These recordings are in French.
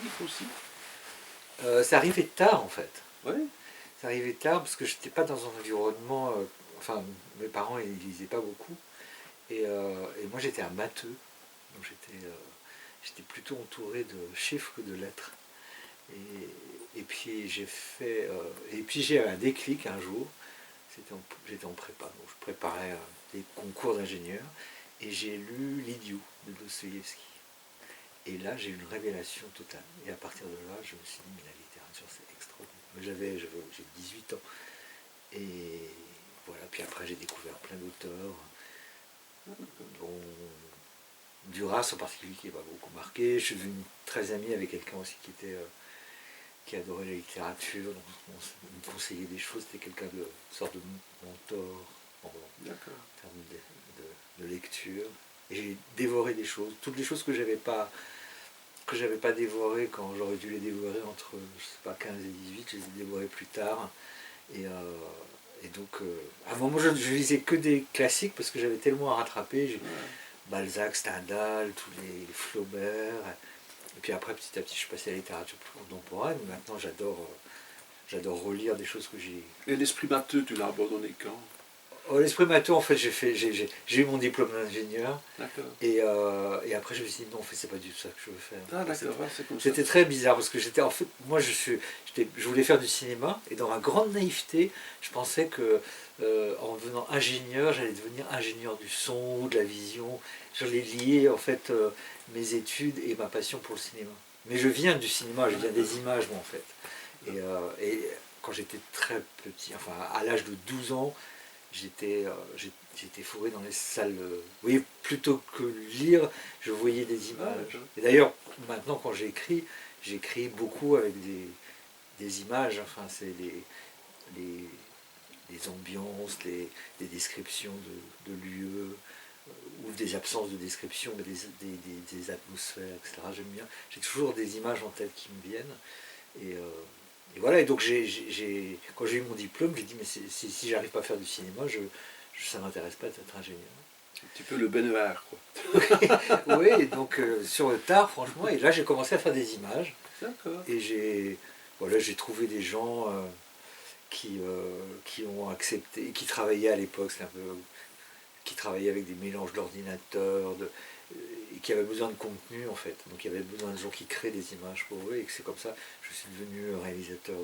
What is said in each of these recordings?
livre aussi? C'est arrivé tard en fait. Oui. C'est arrivé tard parce que j'étais pas dans un environnement. Enfin, mes parents ils lisaient pas beaucoup. Et moi j'étais un matheux. Donc j'étais plutôt entouré de chiffres que de lettres. Et puis j'ai eu un déclic un jour. J'étais en prépa, donc je préparais des concours d'ingénieur. Et j'ai lu L'idiot de Dostoïevski. Et là, j'ai eu une révélation totale. Et à partir de là, je me suis dit, mais la littérature, c'est extraordinaire. J'ai 18 ans. Et voilà, puis après, j'ai découvert plein d'auteurs, dont Duras en particulier, qui m'a beaucoup marqué. Je suis devenu très ami avec quelqu'un aussi qui adorait la littérature. Donc, on me conseillait des choses. C'était quelqu'un de une sorte de mentor en termes de lecture. Et j'ai dévoré des choses, toutes les choses que j'avais pas dévorées quand j'aurais dû les dévorer entre, je sais pas, 15 et 18, je les ai dévorées plus tard. Et donc, à un moment, je lisais que des classiques parce que j'avais tellement à rattraper. Balzac, Stendhal, tous les Flaubert. Et puis après, petit à petit, je suis passé à la littérature plus contemporaine. Maintenant, j'adore relire des choses que j'ai. Et l'esprit matheux, tu l'as abandonné quand? L'esprit matheux, en fait, j'ai eu mon diplôme d'ingénieur. D'accord. Et après, je me suis dit, non, en fait, c'est pas du tout ça que je veux faire. Ah, d'accord, c'est comme ça. C'était très bizarre parce que en fait, moi, je voulais faire du cinéma et dans ma grande naïveté, je pensais que en devenant ingénieur, j'allais devenir ingénieur du son ou de la vision. J'allais lier en fait mes études et ma passion pour le cinéma. Mais je viens du cinéma, je viens des images, moi, en fait. Et quand j'étais très petit, enfin à l'âge de 12 ans, j'étais fourré dans les salles. Oui, plutôt que lire, je voyais des images. Et d'ailleurs, maintenant, quand j'écris beaucoup avec des images. Enfin, c'est les ambiances, les descriptions de lieux, ou des absences de description, mais des atmosphères, etc. J'aime bien. J'ai toujours des images en tête qui me viennent. Et voilà, et donc quand j'ai eu mon diplôme, j'ai dit, mais si j'arrive pas à faire du cinéma, ça ne m'intéresse pas d'être ingénieur. Un petit peu le Benoît, quoi. Oui, et donc sur le tard, franchement, et là j'ai commencé à faire des images. D'accord. Et j'ai trouvé des gens qui ont accepté, qui travaillaient à l'époque, qui travaillaient avec des mélanges d'ordinateurs, et qui avaient besoin de contenu en fait. Donc il y avait besoin de gens qui créent des images pour eux, et que c'est comme ça que je suis devenu réalisateur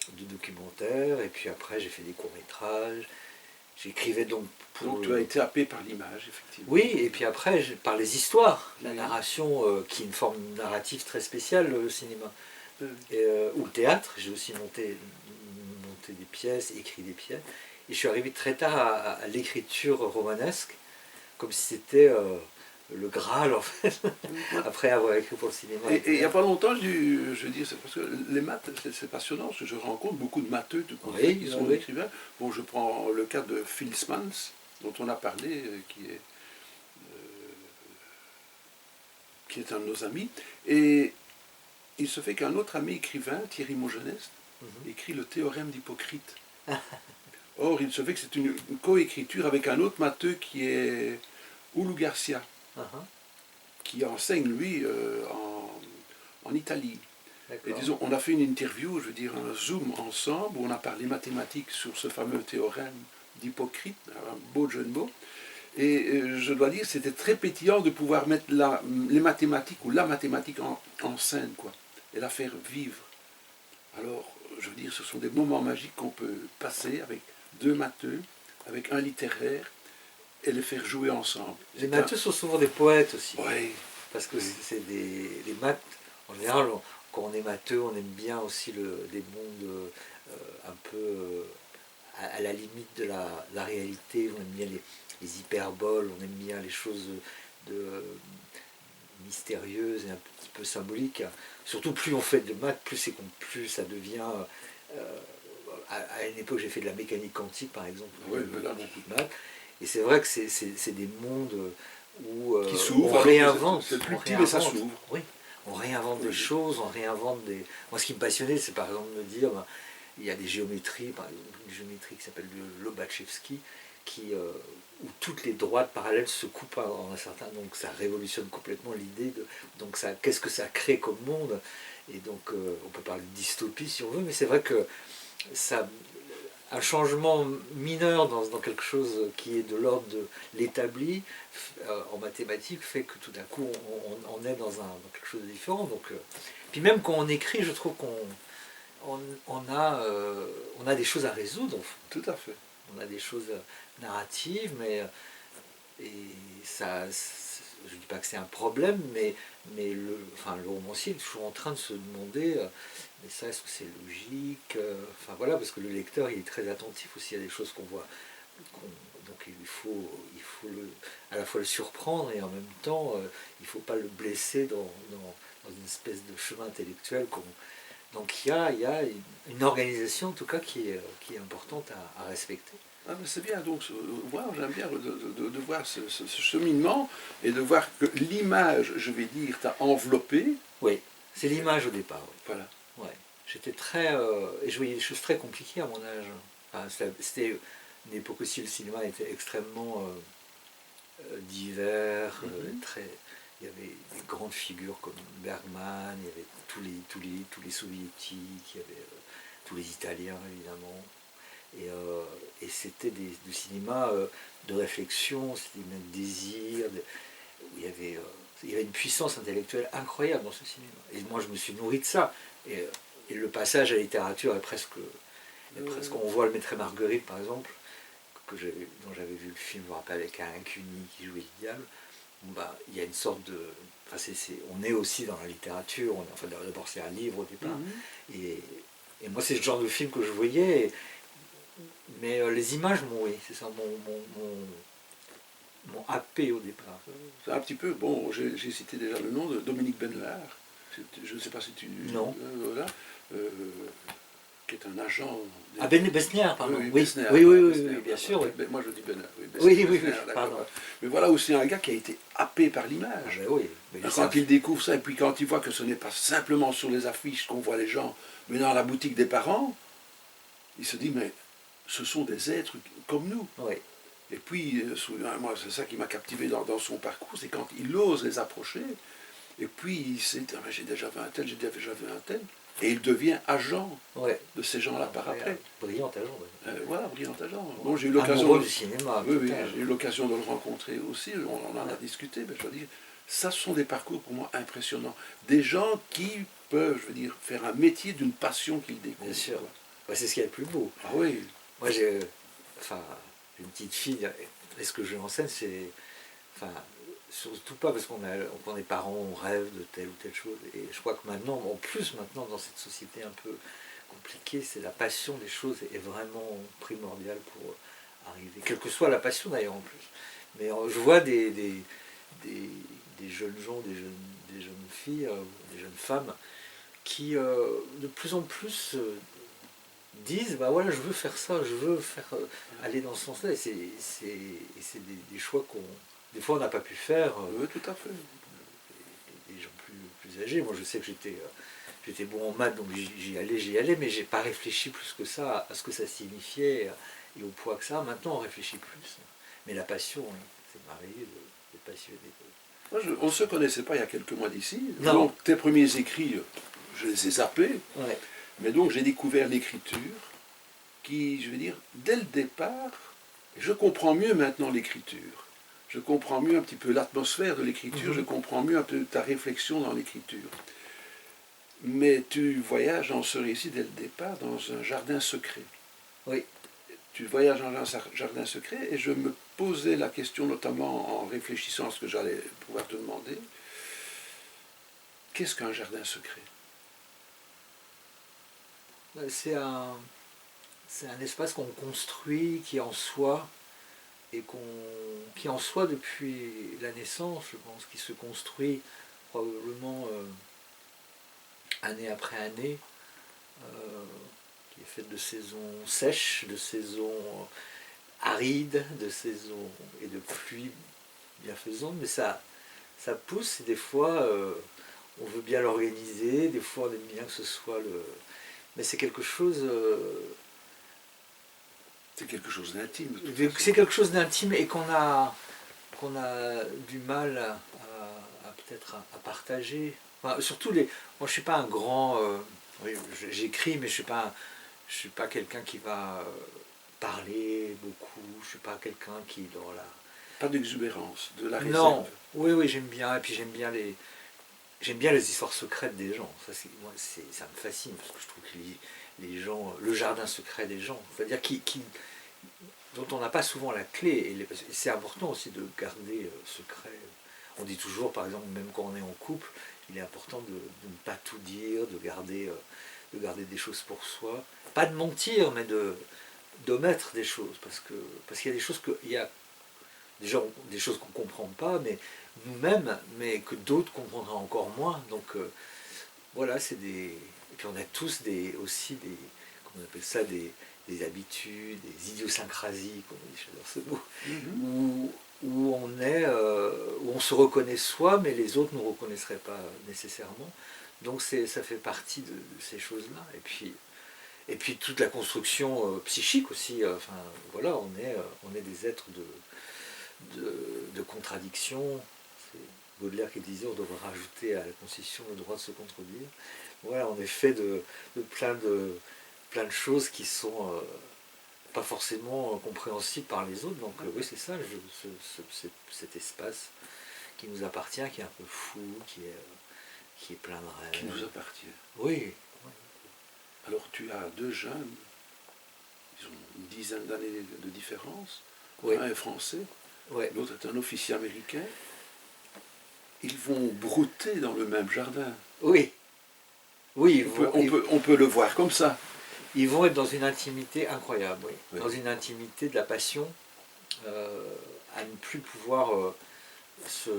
de documentaires, et puis après j'ai fait des courts-métrages. J'écrivais donc pour. Donc tu as été happé par l'image, effectivement. Oui, et puis après par les histoires, la narration, qui est une forme narrative très spéciale, le cinéma. Ou le théâtre, j'ai aussi monté des pièces, écrit des pièces. Et je suis arrivé très tard à l'écriture romanesque, comme si c'était le Graal en fait, après avoir écrit pour le cinéma. Et il n'y a pas longtemps, je dis, c'est parce que les maths, c'est passionnant, parce que je rencontre beaucoup de matheux qui sont écrivains. Bon, je prends le cas de Phil Smans, dont on a parlé, qui est un de nos amis. Et il se fait qu'un autre ami écrivain, Thierry Mogenest, écrit le théorème d'Hippocrite. Or, il se fait que c'est une coécriture avec un autre matheux qui est Oulu Garcia, qui enseigne, lui, en Italie. Et disons, on a fait une interview, je veux dire, un Zoom ensemble, où on a parlé mathématiques sur ce fameux théorème d'Hippocrite, un beau jeu de mots. Et je dois dire, c'était très pétillant de pouvoir mettre les mathématiques ou la mathématique en scène, quoi, et la faire vivre. Alors, je veux dire, ce sont des moments magiques qu'on peut passer avec deux matheux, avec un littéraire, et les faire jouer ensemble. Les matheux sont souvent des poètes aussi. Oui. Parce que c'est les maths, en général, quand on est matheux, on aime bien aussi des mondes un peu à la limite de la réalité. On aime bien les hyperboles, on aime bien les choses mystérieuses et un petit peu symboliques. Surtout plus on fait de maths, plus ça devient. À une époque, j'ai fait de la mécanique quantique, par exemple, beaucoup de maths. Et c'est vrai que c'est des mondes où on réinvente. C'est plus petit, mais ça s'ouvre. Oui, on réinvente des choses, on réinvente des. Moi, ce qui me passionnait, c'est par exemple de me dire, il y a des géométries, par exemple une géométrie qui s'appelle le Lobachevsky, où toutes les droites parallèles se coupent en un certain, donc ça révolutionne complètement l'idée de, donc ça, qu'est-ce que ça crée comme monde, et donc on peut parler de dystopie si on veut, mais c'est vrai que ça, un changement mineur dans quelque chose qui est de l'ordre de l'établi en mathématiques fait que tout d'un coup on est dans quelque chose de différent. Donc, puis même quand on écrit, je trouve on a des choses à résoudre. Tout à fait. On a des choses narratives, mais et ça, je ne dis pas que c'est un problème, mais le romancier est toujours en train de se demander, mais ça, est-ce que c'est logique, enfin voilà, parce que le lecteur il est très attentif aussi à des choses qu'on voit, donc il faut à la fois le surprendre et en même temps il ne faut pas le blesser dans une espèce de chemin intellectuel. Donc il y a une organisation en tout cas qui est importante à respecter. Ah, c'est bien, donc j'aime bien de voir ce cheminement et de voir que l'image, je vais dire, t'a enveloppé. Oui, c'est l'image au départ. Oui. Voilà. Ouais. J'étais très. Et je voyais des choses très compliquées à mon âge. Enfin, c'était une époque aussi où le cinéma était extrêmement divers, très. Il y avait des grandes figures comme Bergman, il y avait tous les soviétiques, il y avait tous les Italiens évidemment. Et c'était du cinéma de réflexion, c'était même désir, où il y avait une puissance intellectuelle incroyable dans ce cinéma. Et moi je me suis nourri de ça. Et le passage à la littérature est presque on voit le Maître et Marguerite par exemple, dont j'avais vu le film, je me rappelle, avec un Cuny qui jouait le diable. Bah, il y a une sorte de. Enfin, on est aussi dans la littérature, enfin, d'abord c'est un livre au départ. Et moi c'est ce genre de film que je voyais. Mais les images m'ont, oui, c'est ça, m'ont happé au départ. C'est un petit peu, bon, j'ai cité déjà le nom de Dominique Bennelard, je ne sais pas si tu... Non. Voilà, qui est un agent... Ah, Besnier, pardon. Oui, oui, Besnier, oui, Besnier, bien sûr. Oui. Moi je dis Bennelard. Oui, pardon. Mais voilà aussi un gars qui a été happé par l'image. Ah, ben oui, quand il découvre ça, et puis quand il voit que ce n'est pas simplement sur les affiches qu'on voit les gens, mais dans la boutique des parents, il se dit, mais ce sont des êtres comme nous. Oui. Et puis, moi, c'est ça qui m'a captivé dans son parcours, c'est quand il ose les approcher, et puis il s'est dit, j'ai déjà vu un tel, j'ai déjà vu un tel, et il devient agent de ces gens-là par après. Brillant agent. Voilà, brillant agent. Bon, j'ai eu l'occasion du cinéma. Oui, j'ai eu l'occasion de le rencontrer aussi, on en a discuté, mais je veux dire, ça ce sont des parcours pour moi impressionnants. Des gens qui peuvent, je veux dire, faire un métier d'une passion qu'ils découvrent. Bien sûr. Ouais, c'est ce qu'il y a de plus beau. Ah oui. Moi j'ai une petite fille, et ce que je l'enseigne, c'est. Enfin, surtout pas parce qu'on est parents, on rêve de telle ou telle chose. Et je crois que maintenant, en plus maintenant dans cette société un peu compliquée, c'est la passion des choses est vraiment primordiale pour arriver. Quelle que soit la passion d'ailleurs en plus. Mais je vois des jeunes gens, des jeunes filles, des jeunes femmes qui de plus en plus disent bah voilà, je veux faire ça, je veux faire aller dans ce sens-là. Et c'est des choix qu'on des fois on n'a pas pu faire. Oui, tout à fait. Des gens plus âgés. Moi je sais que j'étais bon en maths, donc j'y allais, mais j'ai pas réfléchi plus que ça à ce que ça signifiait et au poids que ça. Maintenant on réfléchit plus. Mais la passion, hein, c'est merveilleux de passionner. On ne se connaissait pas il y a quelques mois d'ici. Non. Donc tes premiers écrits, je les ai zappés. Ouais. Mais donc j'ai découvert l'écriture qui, je veux dire, dès le départ, je comprends mieux maintenant l'écriture. Je comprends mieux un petit peu l'atmosphère de l'écriture, je comprends mieux un peu ta réflexion dans l'écriture. Mais tu voyages dans ce récit dès le départ dans un jardin secret. Oui. Tu voyages dans un jardin secret et je me posais la question notamment en réfléchissant à ce que j'allais pouvoir te demander. Qu'est-ce qu'un jardin secret ? C'est un espace qu'on construit, qui est en soi, et qui est en soi depuis la naissance, je pense, qui se construit probablement année après année, qui est faite de saisons sèches, de saisons arides, de saisons et de pluies bienfaisantes, mais ça pousse, et des fois on veut bien l'organiser, des fois on aime bien que ce soit le... Mais c'est quelque chose C'est quelque chose d'intime. C'est quelque chose d'intime et qu'on a du mal peut-être à partager. Enfin, surtout moi je suis pas un grand, oui, j'écris mais je suis pas quelqu'un qui va parler beaucoup. Je suis pas quelqu'un qui dans la. Pas d'exubérance, de la réserve. Non, oui j'aime bien et puis j'aime bien les histoires secrètes des gens. Ça me fascine parce que je trouve que les gens, le jardin secret des gens, c'est-à-dire dont on n'a pas souvent la clé. Et c'est important aussi de garder secret. On dit toujours, par exemple, même quand on est en couple, il est important de ne pas tout dire, de garder des choses pour soi. Pas de mentir, mais d'omettre des choses. Parce qu'il y a des choses des choses qu'on ne comprend pas, mais nous-mêmes, mais que d'autres comprendraient encore moins. Donc voilà, c'est des. Et puis on a tous aussi des. Comment on appelle ça, des habitudes, des idiosyncrasies, comme on dit, j'adore ce mot, où on se reconnaît soi, mais les autres ne nous reconnaisseraient pas nécessairement. Donc ça fait partie de ces choses-là. Et puis toute la construction psychique aussi. Enfin voilà, on est des êtres de contradiction. C'est Baudelaire qui disait on devrait rajouter à la Constitution le droit de se contredire. Voilà, on est fait de plein de choses qui sont pas forcément compréhensibles par les autres. Donc oui, c'est ça, cet espace qui nous appartient, qui est un peu fou, qui est plein de rêves. Qui nous appartient. Oui. Alors tu as deux jeunes, ils ont une dizaine d'années de différence. Oui. Un est français, Oui. l'autre est un officier américain. Ils vont brouter dans le même jardin. Oui. Oui, on peut le voir comme ça. Ils vont être dans une intimité incroyable, oui. Oui. Dans une intimité de la passion, à ne plus pouvoir se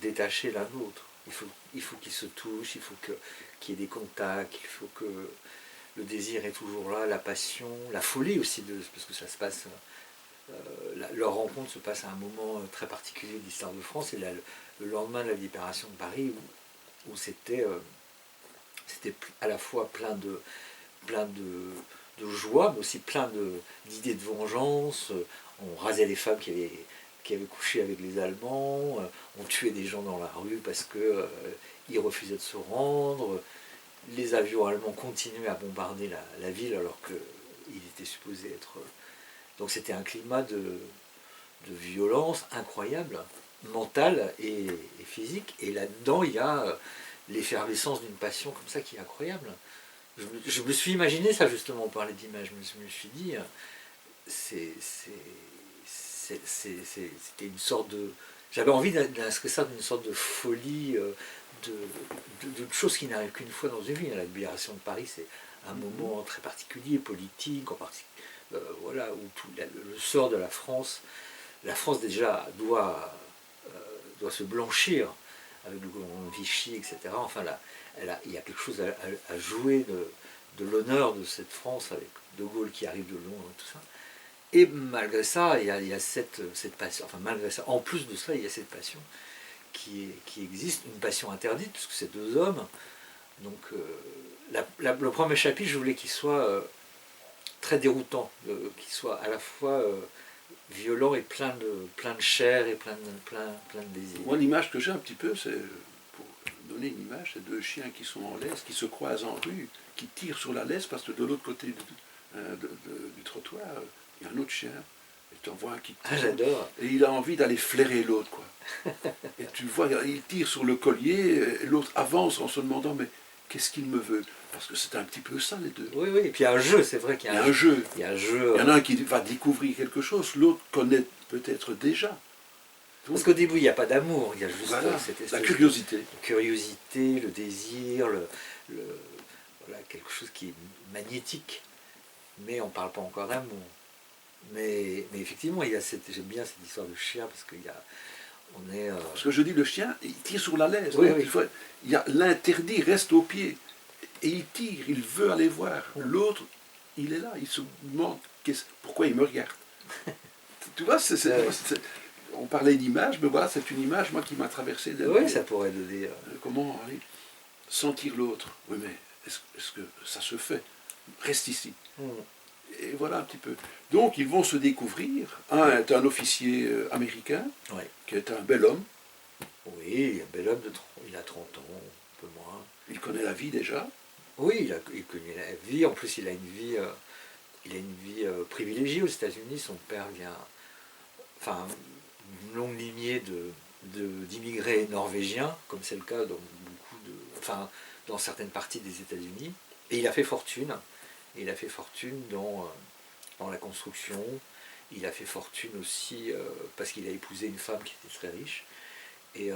détacher l'un de l'autre. Il faut qu'ils se touchent, il faut qu'il y ait des contacts, il faut que le désir est toujours là, la passion, la folie aussi, parce que ça se passe. Leur rencontre se passe à un moment très particulier de l'histoire de France, et le lendemain de la libération de Paris, où c'était à la fois plein de joie, mais aussi plein d'idées de vengeance. On rasait les femmes qui avaient couché avec les Allemands, on tuait des gens dans la rue parce qu'ils refusaient de se rendre. Les avions allemands continuaient à bombarder la ville alors qu'ils étaient supposés être. Donc c'était un climat de violence incroyable, mentale et physique. Et là-dedans, il y a l'effervescence d'une passion comme ça qui est incroyable. Je me suis imaginé ça justement, on parlait d'image, je me suis dit, c'était une sorte de. J'avais envie d'inscrire ça dans une sorte de folie, de choses qui n'arrivent qu'une fois dans une vie. La libération de Paris, c'est un moment très particulier, politique, en particulier, voilà, où tout le sort de la France déjà doit se blanchir avec le gouvernement Vichy, etc. Enfin là, il y a quelque chose à jouer de l'honneur de cette France avec De Gaulle qui arrive de Londres et tout ça. Et malgré ça, il y a cette passion, enfin malgré ça, en plus de ça, il y a cette passion qui existe, une passion interdite, puisque c'est deux hommes. Donc le premier chapitre, je voulais qu'il soit très déroutant, qu'il soit à la fois violent et plein de chair et plein de désir. Moi, l'image que j'ai un petit peu, c'est, pour donner une image, c'est deux chiens qui sont en laisse, qui se croisent en rue, qui tirent sur la laisse, parce que de l'autre côté du trottoir, il y a un autre chien, et tu en vois un qui tire. Ah, j'adore. Et il a envie d'aller flairer l'autre, quoi. Et tu vois, il tire sur le collier, et l'autre avance en se demandant, mais qu'est-ce qu'il me veut? Parce que c'est un petit peu ça, les deux. Oui, oui, et puis il y a un jeu, c'est vrai qu'il y a un jeu. Il y a un jeu. Il y en a un qui va découvrir quelque chose, l'autre connaît peut-être déjà. Donc, parce qu'au début, il n'y a pas d'amour, il y a juste voilà, cette la curiosité. La curiosité, le désir, voilà, quelque chose qui est magnétique. Mais on ne parle pas encore d'amour. Mais effectivement, j'aime bien cette histoire de chien, parce qu'il y a. Parce que je dis, le chien, il tire sur la laisse. Oui, oui. L'interdit reste au pied. Et il tire, il veut aller voir. L'autre, il est là, il se demande pourquoi il me regarde. Tu vois, on parlait d'image, mais voilà, c'est une image, moi, qui m'a traversé. Oui, ça pourrait donner. Comment aller sentir l'autre? Oui, mais est-ce que ça se fait? Reste ici. Et voilà un petit peu. Donc ils vont se découvrir. Un est un officier américain, Ouais. qui est un bel homme. Oui, un bel homme il a 30 ans, un peu moins. Il connaît la vie déjà. Oui, il connaît la vie. En plus, il a une vie privilégiée aux États-Unis. Son père vient, enfin, une longue lignée d'immigrés norvégiens, comme c'est le cas dans dans certaines parties des États-Unis. Et il a fait fortune. Et il a fait fortune dans la construction. Il a fait fortune aussi parce qu'il a épousé une femme qui était très riche. Et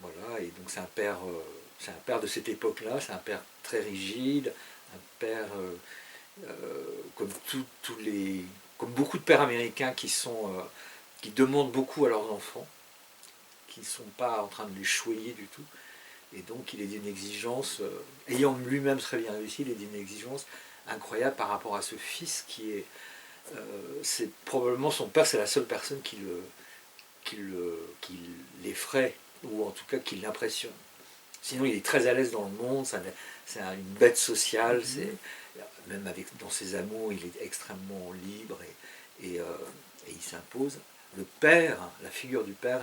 voilà. Et donc c'est un père de cette époque-là. C'est un père très rigide, un père comme comme beaucoup de pères américains qui demandent beaucoup à leurs enfants, qui ne sont pas en train de les choyer du tout. Et donc il est d'une exigence, ayant lui-même très bien réussi, il est d'une exigence incroyable par rapport à ce fils qui est, c'est probablement son père, c'est la seule personne qui l'effraie, ou en tout cas qui l'impressionne. Sinon il est très à l'aise dans le monde, c'est une bête sociale, même dans ses amours il est extrêmement libre et il s'impose. Le père, la figure du père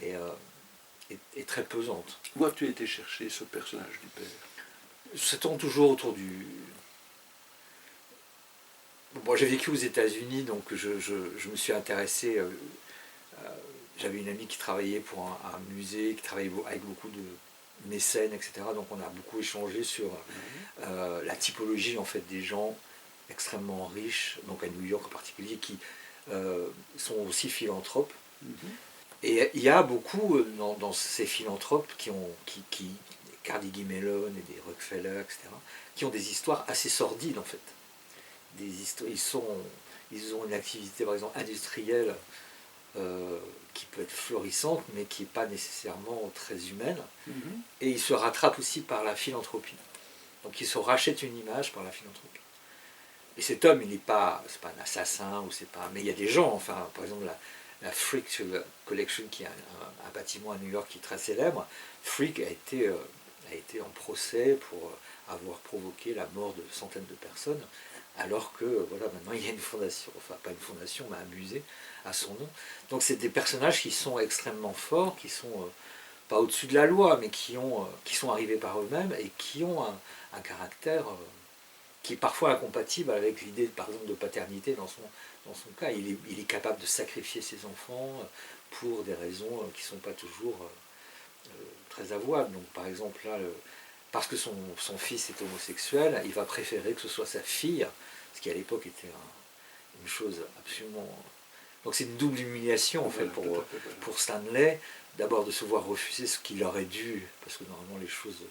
est très pesante. Où as-tu été chercher ce personnage du père? Ça tourne toujours autour du... Bon, j'ai vécu aux États-Unis, donc je me suis intéressé. J'avais une amie qui travaillait pour un musée, qui travaillait avec beaucoup de mécènes, etc. Donc on a beaucoup échangé sur la typologie en fait des gens extrêmement riches, donc à New York en particulier, qui sont aussi philanthropes. Et il y a beaucoup dans ces philanthropes Carnegie Mellon et des Rockefeller, etc., qui ont des histoires assez sordides en fait. Ils ont une activité par exemple industrielle qui peut être florissante, mais qui n'est pas nécessairement très humaine. Et ils se rattrapent aussi par la philanthropie. Donc ils se rachètent une image par la philanthropie. Et cet homme, c'est pas un assassin, mais il y a des gens, enfin, par exemple la Frick Collection, qui est un bâtiment à New York qui est très célèbre. Frick a été en procès pour avoir provoqué la mort de centaines de personnes, alors que voilà, maintenant il y a une fondation, enfin pas une fondation, mais un musée à son nom. Donc c'est des personnages qui sont extrêmement forts, qui sont pas au-dessus de la loi, mais qui sont arrivés par eux-mêmes et qui ont un caractère qui est parfois incompatible avec l'idée, par exemple, de paternité dans son cas. Il est capable de sacrifier ses enfants pour des raisons qui ne sont pas toujours très avouables. Donc, par exemple, là, parce que son fils est homosexuel, il va préférer que ce soit sa fille, ce qui à l'époque était une chose absolument... Donc c'est une double humiliation en fait pour Stanley, d'abord de se voir refuser ce qu'il aurait dû, parce que normalement les choses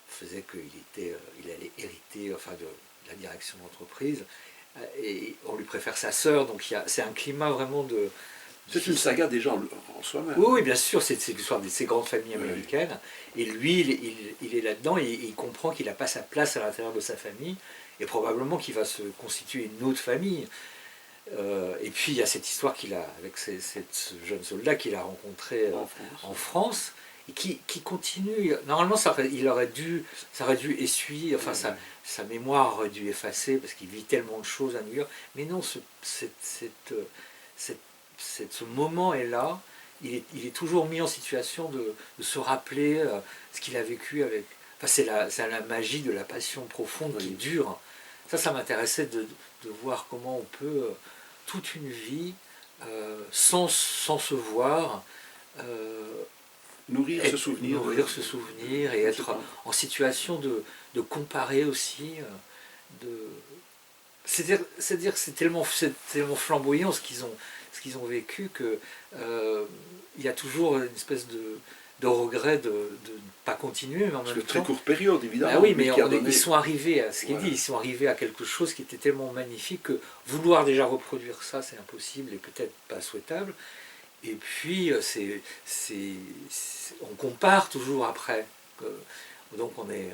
faisaient qu'il allait hériter enfin, de la direction de l'entreprise, et on lui préfère sa sœur, donc c'est un climat vraiment de... C'est une saga déjà en soi-même. Oui, bien sûr, c'est l'histoire de ces grandes familles américaines, et lui, il est là-dedans, et il comprend qu'il n'a pas sa place à l'intérieur de sa famille, et probablement qu'il va se constituer une autre famille. Et puis il y a cette histoire qu'il a avec ce jeune soldat qu'il a rencontré en France et qui continue. Normalement, ça aurait dû essuyer, enfin sa mémoire aurait dû effacer parce qu'il vit tellement de choses à New York. Mais non, ce moment est là. Il est toujours mis en situation de se rappeler ce qu'il a vécu avec. Enfin, c'est la magie de la passion profonde qui dure. Ça m'intéressait de voir comment on peut toute une vie sans se voir nourrir ce souvenir et être en situation de comparer aussi c'est-à-dire que c'est tellement flamboyant ce qu'ils ont vécu que il y a toujours une espèce de regret de ne pas continuer, mais en même temps... très courte période, évidemment. Ah oui, mais ils sont arrivés à ce qu'il dit, ils sont arrivés à quelque chose qui était tellement magnifique que vouloir déjà reproduire ça, c'est impossible et peut-être pas souhaitable. Et puis, on compare toujours après. Donc on est...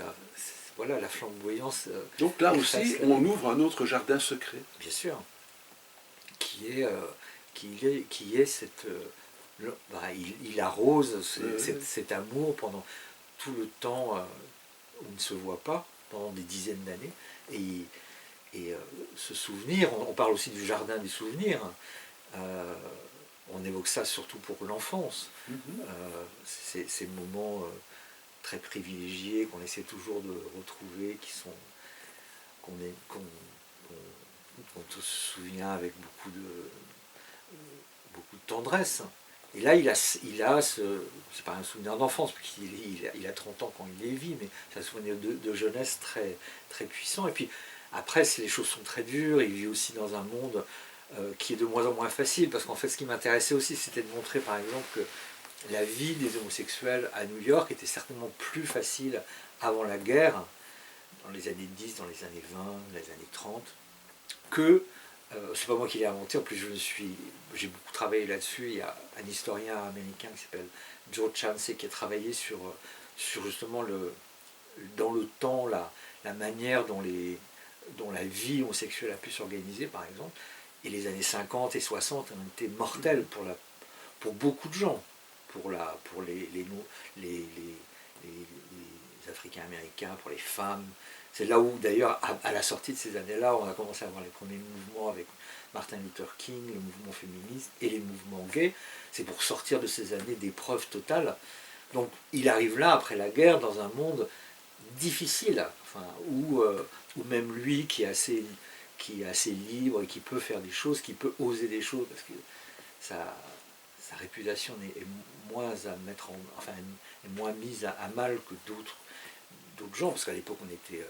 voilà, la flamboyance... Donc là aussi, on ouvre un autre jardin secret. Bien sûr. Qui est cette... il arrose cet amour pendant tout le temps où il ne se voit pas, pendant des dizaines d'années, et Et ce souvenir, on parle aussi du jardin des souvenirs, on évoque ça surtout pour l'enfance, ces moments très privilégiés qu'on essaie toujours de retrouver, qu'on se souvient avec beaucoup de tendresse. Et là, c'est pas un souvenir d'enfance, puisqu'il a 30 ans quand il les vit, mais c'est un souvenir de jeunesse très, très puissant. Et puis après, les choses sont très dures, il vit aussi dans un monde qui est de moins en moins facile, parce qu'en fait, ce qui m'intéressait aussi, c'était de montrer, par exemple, que la vie des homosexuels à New York était certainement plus facile avant la guerre, dans les années 10, dans les années 20, les années 30, que, c'est pas moi qui l'ai inventé, en plus j'ai beaucoup travaillé là-dessus, il y a un historien américain qui s'appelle Joe Chancey qui a travaillé sur justement dans le temps, la manière dont la vie homosexuelle a pu s'organiser, par exemple, et les années 50 et 60 ont été mortelles pour beaucoup de gens, pour les Africains-Américains, pour les femmes. C'est là où, d'ailleurs, à la sortie de ces années-là, on a commencé à avoir les premiers mouvements avec Martin Luther King, le mouvement féministe et les mouvements gays. C'est pour sortir de ces années d'épreuve totale. Donc, il arrive là, après la guerre, dans un monde difficile, où même lui, qui est assez libre et qui peut faire des choses, qui peut oser des choses, parce que sa réputation est moins est moins mise à mal que d'autres gens, parce qu'à l'époque on était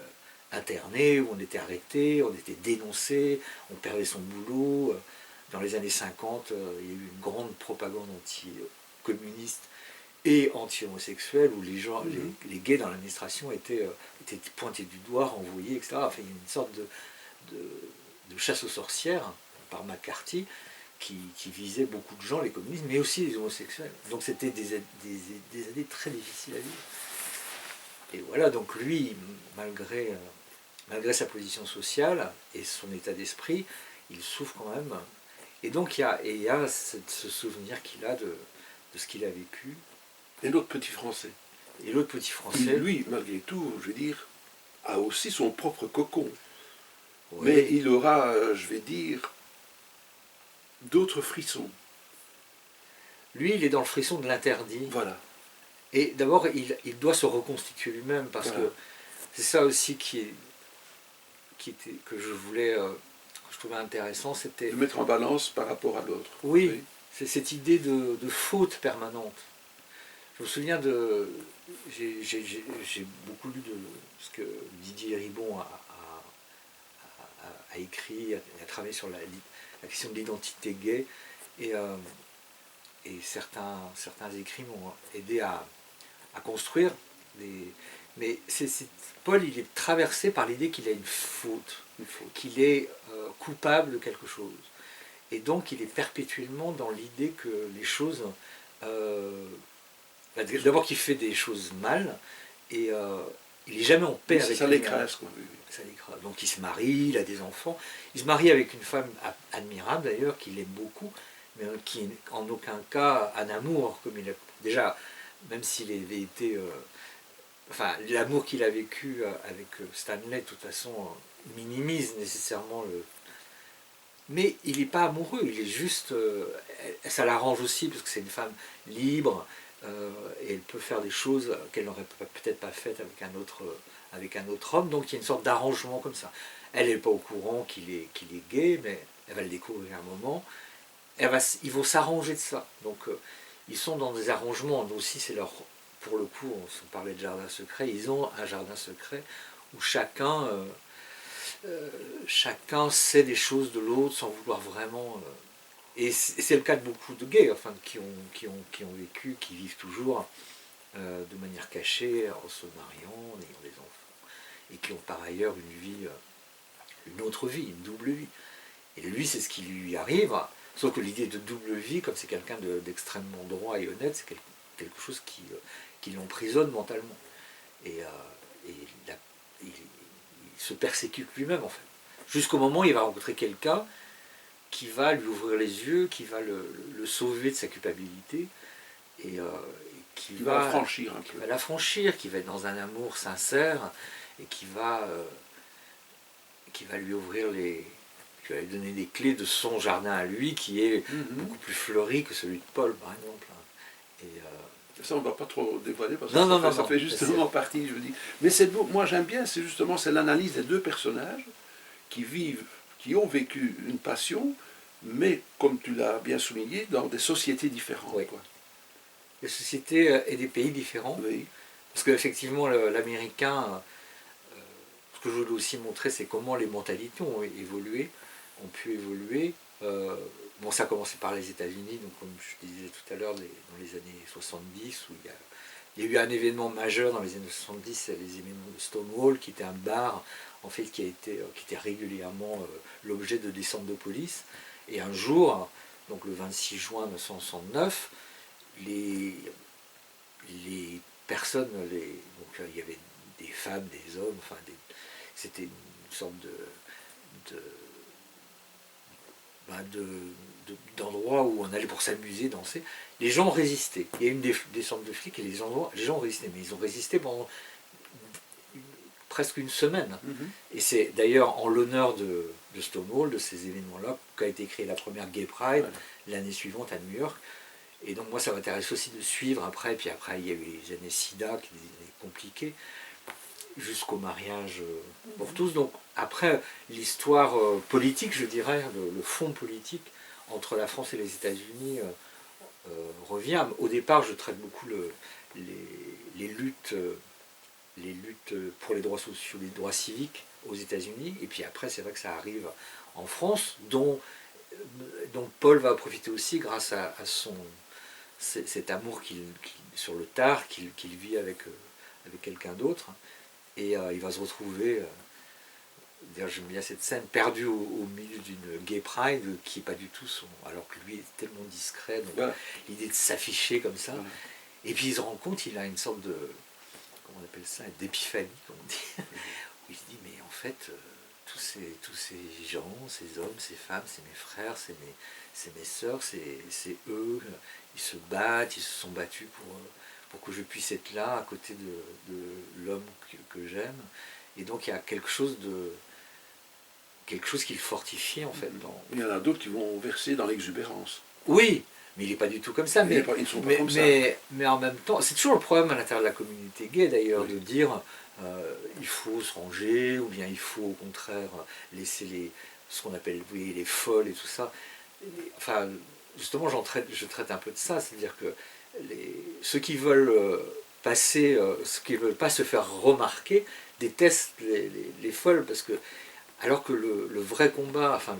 interné, on était arrêté, on était dénoncé, on perdait son boulot. Dans les années 50, il y a eu une grande propagande anti-communiste et anti-homosexuelle, où les gays dans l'administration étaient pointés du doigt, renvoyés, etc. Enfin, il y a une sorte de chasse aux sorcières par McCarthy qui visait beaucoup de gens, les communistes, mais aussi les homosexuels. Donc c'était des années très difficiles à vivre. Et voilà, donc lui, malgré sa position sociale et son état d'esprit, il souffre quand même. Et donc il y a ce souvenir qu'il a de ce qu'il a vécu. Et l'autre petit Français. Et l'autre petit Français. Qui, lui, malgré tout, je veux dire, a aussi son propre cocon. Ouais. Mais il aura, je vais dire, d'autres frissons. Lui, il est dans le frisson de l'interdit. Voilà. Et d'abord, il doit se reconstituer lui-même, parce que c'est ça aussi que je voulais, que je trouvais intéressant, c'était... De mettre en balance par rapport à l'autre. Oui, c'est cette idée de faute permanente. Je me souviens j'ai beaucoup lu de ce que Didier Ribon a écrit, a travaillé sur la question de l'identité gay, et certains écrits m'ont aidé à construire mais Paul, il est traversé par l'idée qu'il a une faute, qu'il est coupable de quelque chose. Et donc il est perpétuellement dans l'idée que les choses... d'abord qu'il fait des choses mal, et il n'est jamais en paix avec ça l'écrase, quoi. Ça l'écrase. Donc il se marie, il a des enfants. Il se marie avec une femme admirable d'ailleurs, qu'il aime beaucoup, mais qui n'est en aucun cas un amour, comme il a... Déjà, même s'il avait été... l'amour qu'il a vécu avec Stanley, de toute façon, minimise nécessairement le... Mais il n'est pas amoureux, il est juste... ça l'arrange aussi, parce que c'est une femme libre, et elle peut faire des choses qu'elle n'aurait peut-être pas faites avec un autre homme, donc il y a une sorte d'arrangement comme ça. Elle n'est pas au courant qu'il est gay, mais elle va le découvrir à un moment. Ils vont s'arranger de ça. Donc ils sont dans des arrangements, aussi c'est leur... Pour le coup, on parlait de jardin secret, ils ont un jardin secret où chacun sait des choses de l'autre sans vouloir vraiment... et c'est le cas de beaucoup de gays, qui ont vécu, qui vivent toujours de manière cachée, en se mariant, en ayant des enfants, et qui ont par ailleurs une vie, une autre vie, une double vie. Et lui, c'est ce qui lui arrive, sauf que l'idée de double vie, comme c'est quelqu'un d'extrêmement droit et honnête, c'est quelque chose qui l'emprisonne mentalement. Et il se persécute lui-même, en fait. Jusqu'au moment où il va rencontrer quelqu'un qui va lui ouvrir les yeux, qui va le sauver de sa culpabilité, et qui va l'affranchir un peu. Qui va l'affranchir, qui va être dans un amour sincère, et qui va qui va lui ouvrir qui va lui donner les clés de son jardin à lui, qui est beaucoup plus fleuri que celui de Paul, par exemple. Et, ça, on ne va pas trop dévoiler parce que ça fait justement partie, je veux dire. Mais c'est beau, moi j'aime bien, c'est justement c'est l'analyse des deux personnages qui ont vécu une passion, mais comme tu l'as bien souligné, dans des sociétés différentes. Oui. Quoi. Des sociétés et des pays différents. Oui. Parce qu'effectivement, l'américain, ce que je voulais aussi montrer, c'est comment les mentalités ont évolué, ont pu évoluer. Bon, ça a commencé par les États-Unis, donc comme je disais tout à l'heure, dans les années 70, où il y a eu un événement majeur dans les années 70, c'est les événements de Stonewall, qui était un bar en fait qui était régulièrement l'objet de descentes de police. Et un jour, donc le 26 juin 1969, les personnes, donc il y avait des femmes, des hommes, enfin c'était une sorte d'endroit où on allait pour s'amuser, danser. Les gens ont résisté. Il y a eu une descente de flics et les gens ont résisté. Mais ils ont résisté pendant presque une semaine. Et c'est d'ailleurs en l'honneur de Stonewall, de ces événements-là, qu'a été créée la première Gay Pride l'année suivante à New York. Et donc moi ça m'intéresse aussi de suivre après, puis après il y a eu les années SIDA, qui étaient compliquées, jusqu'au mariage pour tous. Donc après l'histoire politique, je dirais, le fond politique entre la France et les États-Unis revient. Au départ je traite beaucoup les luttes pour les droits sociaux, les droits civiques aux États-Unis, et puis après c'est vrai que ça arrive en France, dont Paul va profiter aussi grâce à cet amour sur le tard qu'il vit avec quelqu'un d'autre, et il va se retrouver, d'ailleurs j'aime bien cette scène, perdu au milieu d'une gay pride qui n'est pas du tout alors que lui est tellement discret, donc l'idée de s'afficher comme ça, et puis il se rend compte, il a une sorte de, comment on appelle ça, d'épiphanie, comme on dit, où il se dit mais en fait tous ces gens, ces hommes, ces femmes, c'est mes frères, c'est mes sœurs, c'est eux, ils se battent, ils se sont battus pour que je puisse être là à côté de l'homme que j'aime. Et donc il y a quelque chose qui le fortifie en fait. Il y en a d'autres qui vont verser dans l'exubérance. Oui, mais il n'est pas du tout comme ça. Ils sont pas comme ça. Mais en même temps, c'est toujours le problème à l'intérieur de la communauté gay d'ailleurs, de dire il faut se ranger, ou bien il faut au contraire laisser ce qu'on appelle les folles et tout ça. Enfin, justement, je traite un peu de ça, c'est-à-dire que ceux qui veulent passer, ceux qui ne veulent pas se faire remarquer, détestent les folles, parce que, alors que le vrai combat, enfin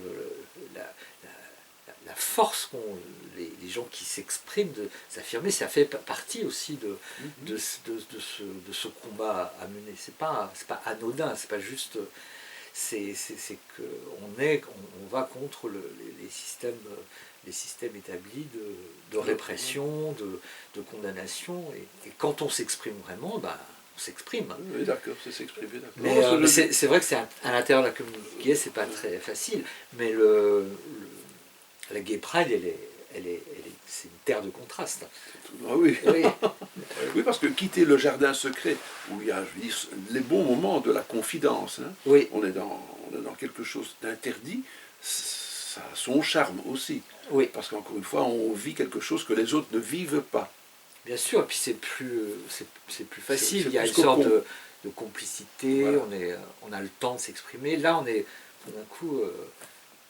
la force qu'ont les gens qui s'expriment, de s'affirmer, ça fait partie aussi de ce combat à mener. C'est pas anodin, c'est pas juste. C'est qu'on va contre les systèmes établis de répression, de condamnation, et quand on s'exprime vraiment, on s'exprime. Oui, d'accord, c'est s'exprimer, d'accord. Mais c'est vrai que c'est à l'intérieur de la communauté, c'est pas très facile, mais la Gay Pride, c'est une terre de contraste. Ah oui. Oui, parce que quitter le jardin secret, où il y a, je veux dire, les bons moments de la confidence, on est dans quelque chose d'interdit, ça a son charme aussi. Oui. Parce qu'encore une fois, on vit quelque chose que les autres ne vivent pas. Bien sûr, et puis c'est plus facile, il y a une sorte de complicité, voilà. On a le temps de s'exprimer. Là, on est tout d'un coup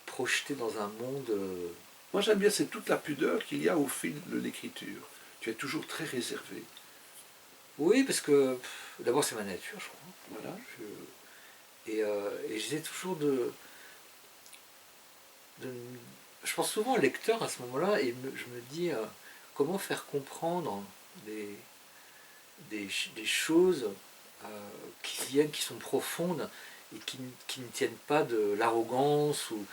projeté dans un monde... Moi j'aime bien, c'est toute la pudeur qu'il y a au fil de l'écriture. Tu es toujours très réservé. Oui, parce que d'abord c'est ma nature, je crois. Voilà. Et j'essaie toujours je pense souvent au lecteur à ce moment-là, et je me dis comment faire comprendre des choses qui sont profondes et qui ne tiennent pas de l'arrogance ou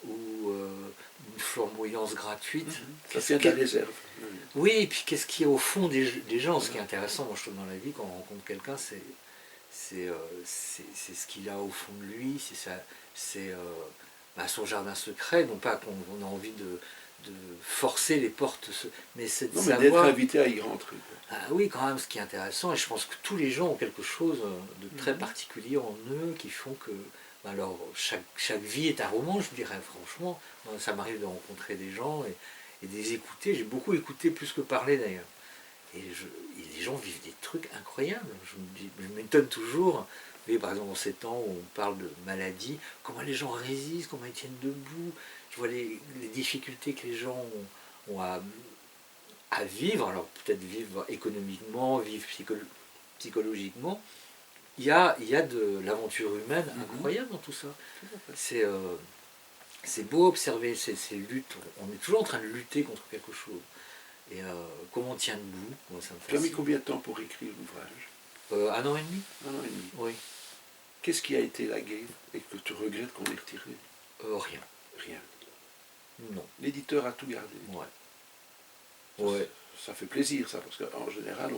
une flamboyance gratuite. Ça tient de la réserve. Oui, et puis qu'est-ce qui est au fond des gens. Ce qui est intéressant, moi je trouve, dans la vie, quand on rencontre quelqu'un, c'est ce qu'il a au fond de lui, c'est son jardin secret, non pas qu'on a envie forcer les portes, mais c'est de Non, mais d'être savoir... invité à y rentrer. Ah oui, quand même, ce qui est intéressant, et je pense que tous les gens ont quelque chose de très particulier en eux qui font que alors, chaque vie est un roman, je dirais, franchement. Moi, ça m'arrive de rencontrer des gens et de les écouter. J'ai beaucoup écouté plus que parlé d'ailleurs. Et les gens vivent des trucs incroyables. Je m'étonne toujours. Vous voyez, par exemple, en ces temps où on parle de maladie, comment les gens résistent, comment ils tiennent debout. Je vois les difficultés que les gens ont à vivre. Alors, peut-être vivre économiquement, vivre psychologiquement. Il y a de l'aventure humaine incroyable dans tout ça. C'est beau observer ces luttes. On est toujours en train de lutter contre quelque chose. Et comment on tient debout, moi, ça me fascine. Tu as mis combien de temps pour écrire l'ouvrage? 1 an et demi. 1 an et demi. Oui. Qu'est-ce qui a été lagué et que tu regrettes qu'on ait retiré? Rien. Rien. Non. L'éditeur a tout gardé. Ouais. Ça fait plaisir, ça, parce qu'en général,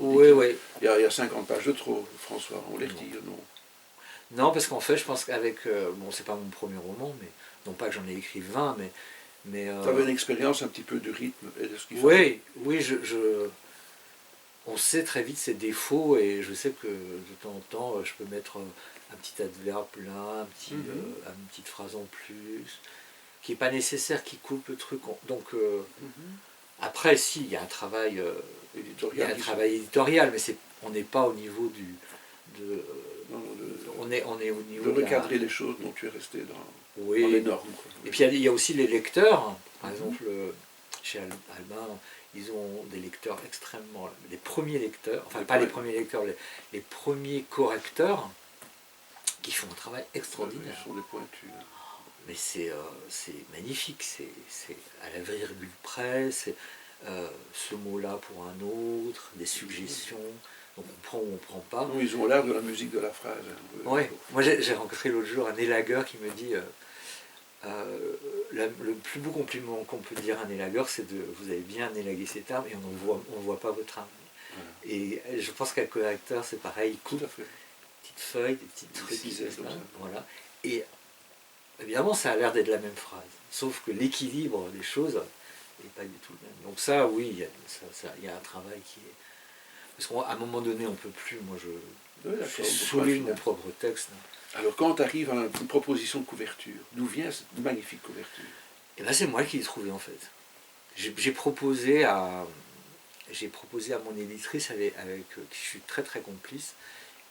il y a 50 pages de trop, François, on les retire, non? Non, parce qu'en fait, je pense qu'avec... bon, c'est pas mon premier roman, mais non pas que j'en ai écrit 20, mais tu avais une expérience un petit peu du rythme et de ce qu'il fallait. Oui, on sait très vite ses défauts, et je sais que de temps en temps, je peux mettre un petit adverbe là, une petite phrase en plus, qui n'est pas nécessaire, qui coupe le truc. Donc, après, si, il y a un travail éditorial, mais on n'est pas au niveau on est au niveau de recadrer les choses dont tu es resté dans les normes. Quoi. Et puis il y a aussi les lecteurs. Par exemple, chez Albin, ils ont des lecteurs extrêmement... Les premiers lecteurs, enfin pas les premiers lecteurs, les premiers correcteurs qui font un travail extraordinaire. Ils sont des pointus. Mais c'est magnifique, c'est à la virgule près, c'est ce mot-là pour un autre, des suggestions, donc on prend ou on prend pas. Non, ils ont l'air de la musique de la phrase. Oui, moi j'ai rencontré l'autre jour un élagueur qui me dit le plus beau compliment qu'on peut dire à un élagueur, c'est de vous avez bien élagué cet arbre et on ne voit pas votre arbre. Voilà. Et je pense qu'un correcteur c'est pareil, il coupe des petites feuilles, des petites trucs, voilà. Et évidemment, ça a l'air d'être la même phrase, sauf que l'équilibre des choses n'est pas du tout le même. Donc ça, oui, il y a un travail qui est... Parce qu'à un moment donné, on ne peut plus, moi je souligne mon propre texte. Alors quand tu arrives à une proposition de couverture, d'où vient cette magnifique couverture? Et bien c'est moi qui l'ai trouvée en fait. J'ai proposé à mon éditrice avec qui je suis très très complice.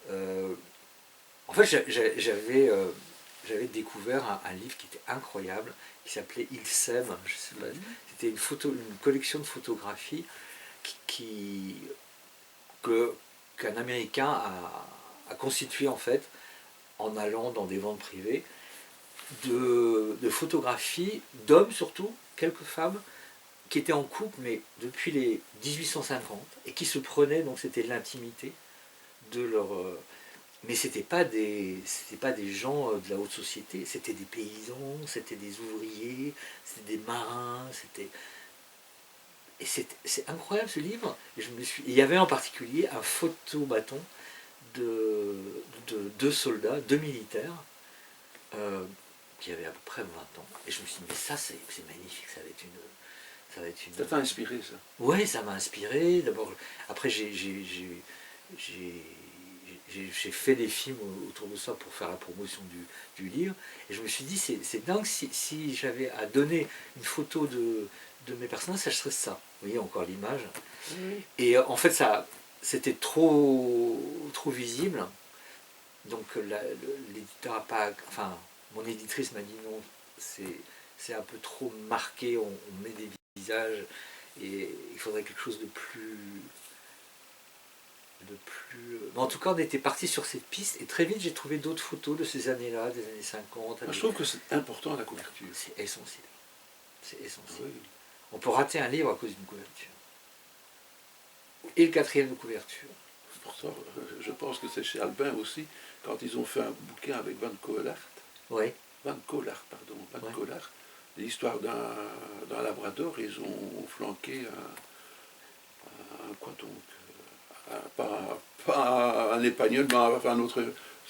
En fait, j'avais découvert un livre qui était incroyable, qui s'appelait Il s'aime, je sais pas, c'était une collection de photographies qu'un Américain a constitué en fait en allant dans des ventes privées de photographies d'hommes surtout, quelques femmes, qui étaient en couple mais depuis les 1850 et qui se prenaient, donc c'était l'intimité de leur... Mais c'était pas des gens de la haute société, c'était des paysans, c'était des ouvriers, c'était des marins, et c'est incroyable ce livre. Et il y avait en particulier un photobâton de 2 soldats, 2 militaires, qui avaient à peu près 20 ans. Et je me suis dit, mais ça c'est magnifique, ça va être une... Ça t'a inspiré ça? Oui, ça m'a inspiré. D'abord, après j'ai fait des films autour de ça pour faire la promotion du livre, et je me suis dit c'est dingue si j'avais à donner une photo de mes personnages, ça serait ça. Vous voyez encore l'image. Et en fait c'était trop visible, donc l'éditeur a pas, enfin mon éditrice m'a dit non, c'est un peu trop marqué, on met des visages et il faudrait quelque chose de plus... Mais en tout cas, on était parti sur cette piste et très vite j'ai trouvé d'autres photos de ces années-là, des années 50. Je trouve que c'est important la couverture. C'est essentiel. C'est essentiel. Oui. On peut rater un livre à cause d'une couverture. Et le 4e de couverture. Pourtant, je pense que c'est chez Albin aussi, quand ils ont fait un bouquin avec Van Collaert. Oui. Van Collaert, l'histoire d'un labrador, ils ont flanqué quoi donc, pas un épagneul, mais enfin un autre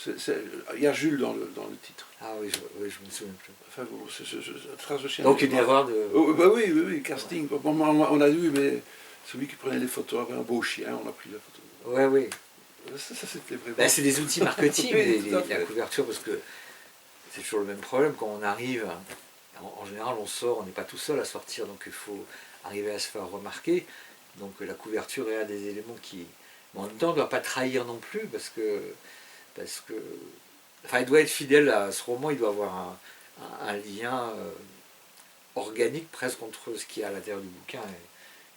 Il y a Jules dans le titre. Ah oui, je me souviens plus. Enfin bon, Trace de chien. Donc une erreur de... Oh, bah oui, casting. Bon, on a vu, mais celui qui prenait les photos avait un beau chien, on a pris la photo. Ouais, oui. Ça c'était vraiment... Ben, c'est des outils marketing, Oui, tout à la fait. couverture, parce que c'est toujours le même problème quand on arrive. En général, on sort, on n'est pas tout seul à sortir, donc il faut arriver à se faire remarquer. Donc la couverture est un des éléments qui, mais en même temps, ne doit pas trahir non plus, parce que, enfin, il doit être fidèle à ce roman, il doit avoir un lien organique presque entre ce qu'il y a à l'intérieur du bouquin.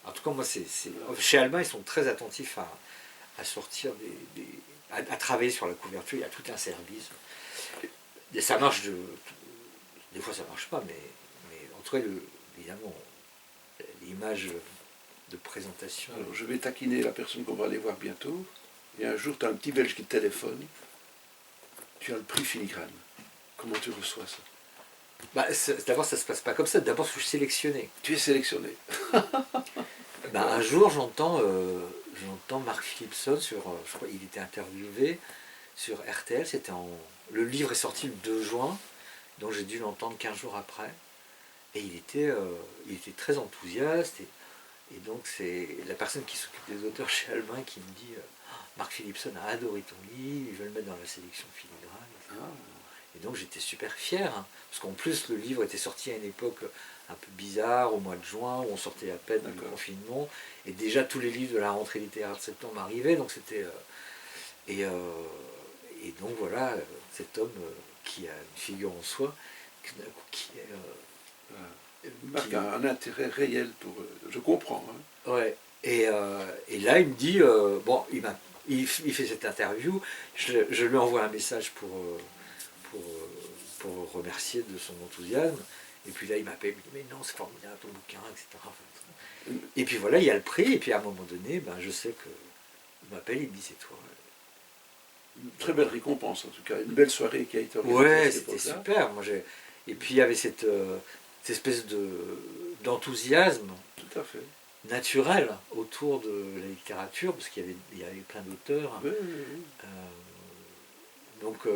En tout cas, moi, chez Albin, ils sont très attentifs à sortir à travailler sur la couverture. Il y a tout un service. Et ça marche, des fois ça marche pas, mais en tout cas, évidemment, l'image de présentation. Alors, je vais taquiner la personne qu'on va aller voir bientôt. Et un jour, tu as un petit Belge qui te téléphone. Tu as le prix Filigrane. Comment tu reçois ça? Bah, d'abord, ça se passe pas comme ça. D'abord, je suis sélectionné. Tu es sélectionné. Bah, un jour, j'entends Mark Philipson sur, je crois, il était interviewé sur RTL. Le livre est sorti le 2 juin, donc j'ai dû l'entendre 15 jours après. Et il était très enthousiaste. Et donc, c'est la personne qui s'occupe des auteurs chez Albin qui me dit Mark Philipson a adoré ton livre, il veut le mettre dans la sélection Filigrane, etc. Et donc, j'étais super fier, hein, parce qu'en plus, le livre était sorti à une époque un peu bizarre, au mois de juin, où on sortait à peine du confinement. Et déjà, tous les livres de la rentrée littéraire de septembre arrivaient, donc c'était. Et donc, voilà, cet homme qui a une figure en soi, qui marque un intérêt réel pour... Je comprends. Hein. Ouais. Et là, il me dit, bon, il fait cette interview, je lui envoie un message pour le remercier de son enthousiasme. Et puis là, il m'appelle, il me dit, mais non, c'est formidable ton bouquin, etc. Et puis voilà, il y a le prix, et puis à un moment donné, ben, je sais que il m'appelle, il me dit, c'est toi. Une très belle récompense, en tout cas. Une belle soirée qui a été organisée. Ouais, c'était super. Et puis il y avait cette espèce d'enthousiasme tout à fait naturel autour de la littérature, parce qu'il y avait plein d'auteurs. Oui, oui, oui. Donc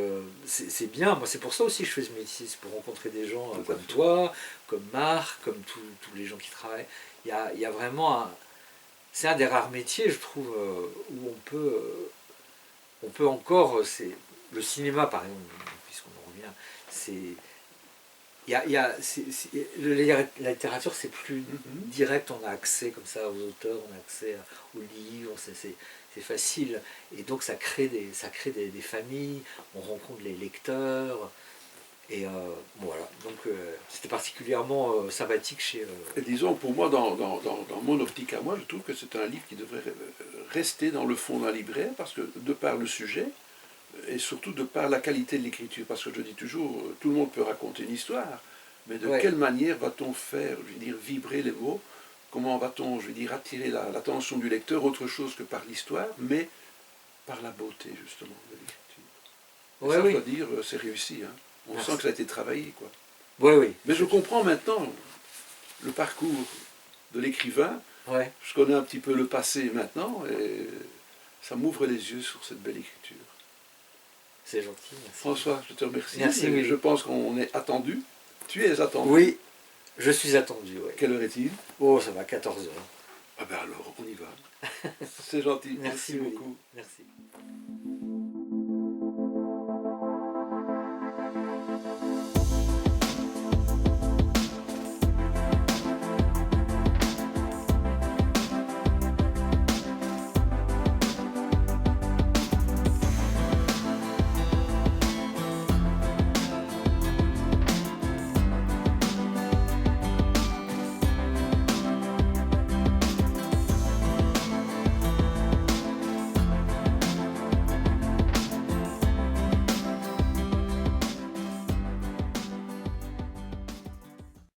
c'est bien, moi c'est pour ça aussi que je fais ce métier, c'est pour rencontrer des gens comme toi, comme Marc, comme tous les gens qui travaillent. Il y a vraiment c'est un des rares métiers, je trouve, où on peut encore, le cinéma par exemple, puisqu'on en revient, la littérature c'est plus direct, on a accès comme ça aux auteurs, on a accès aux livres, c'est facile, et donc ça crée des familles, on rencontre les lecteurs, et voilà, donc c'était particulièrement sympathique chez... Et disons, pour moi, dans mon optique à moi, je trouve que c'est un livre qui devrait rester dans le fond d'un livret, parce que de par le sujet, et surtout de par la qualité de l'écriture, parce que je dis toujours, tout le monde peut raconter une histoire, mais de quelle manière va-t-on faire, je veux dire, vibrer les mots? Comment va-t-on, je veux dire, attirer l'attention du lecteur, autre chose que par l'histoire, mais par la beauté, justement, de l'écriture. Et ça, je dois dire, c'est réussi. Hein. On sent que ça a été travaillé, quoi. Oui, oui. Mais je comprends maintenant le parcours de l'écrivain. Ouais. Je connais un petit peu le passé maintenant, et ça m'ouvre les yeux sur cette belle écriture. C'est gentil, merci. François, je te remercie. Merci, oui. Je pense qu'on est attendu. Tu es attendu. Oui, je suis attendu, oui. Quelle heure est-il? Oh, ça va, 14 heures. Ah ben alors, on y va. C'est gentil. Merci beaucoup. Merci.